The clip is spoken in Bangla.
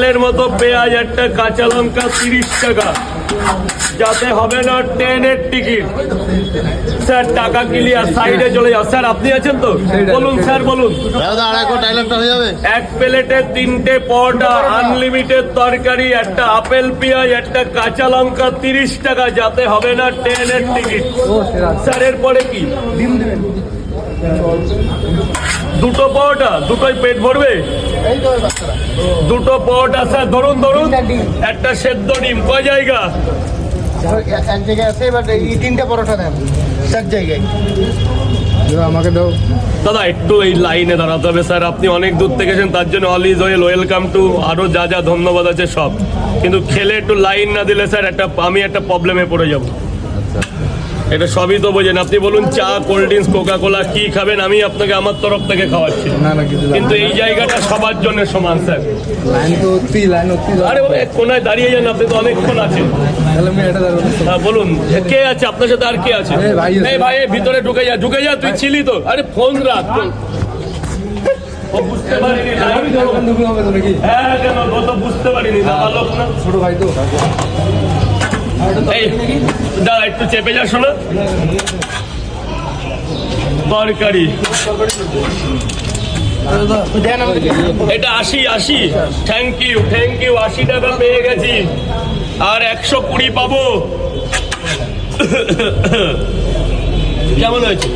লালের মতো পেঁয়াজ একটা, কাঁচা লঙ্কা 30 টাকা, যাতে হবে না ট্রেনের টিকিট। স্যার টাকা ক্লিয়ার, সাইডে চলে যাও। স্যার আপনি আছেন তো? বলুন স্যার বলুন। এক প্লেটে 3টে পরোটা, আনলিমিটেড তরকারি, একটা আপেল পেঁয়াজ, একটা কাঁচা লঙ্কা 30 টাকা, যাতে হবে না ট্রেনের টিকিট। স্যার এরপরে কি? দুটো পরোটা, দুটোই পেট ভরবে? দুটো পরোটা স্যার ধরুন ধরুন, একটা সেদ্ধ ডিম। কয় জায়গা? এক জায়গায় আছে, বাট এই 3টে পরোটা দেন এক জায়গায়। আমাকে দাও দাদা, একটু এই লাইনে দাঁড়াতে হবে স্যার। আপনি অনেক দূর থেকে এসেছেন, তার জন্য অল ইজ ওয়েলকাম টু, আরো যা যা ধন্যবাদ আছে সব। কিন্তু খেলে একটু লাইন না দিলে স্যার আমি একটা প্রবলেমে পড়ে যাব। এটা সবই তো বোঝেন। আপনি বলুন চা, কোল্ড ড্রিঙ্কস, কোকা কোলা কি খাবেন, আমি আপনাকে আমার তরফ থেকে খাওয়াচ্ছি। কিন্তু এই জায়গাটা সবার জন্য সমান স্যার। আরে কোনায় দাঁড়িয়ে যান, আপনি তো অনেকক্ষণ আছেন। হ্যাঁ বলুন, কে আছে আপনার সাথে? আর কে আছে? এই ভাই ভিতরে ঢুকে যা, তুই ছিলি তো। আরে ফোন রাখ। বুঝতে পারিনি। হ্যাঁ কেন, ও তো বুঝতে পারিনি। ছোট ভাই তো। এই দাঁড়া, একটু চেপে যা। শোনো, তরকারি এটা 80। থ্যাংক ইউ 80 টাকা পেয়ে গেছি, আর 120 পাবো। কেমন হয়েছে?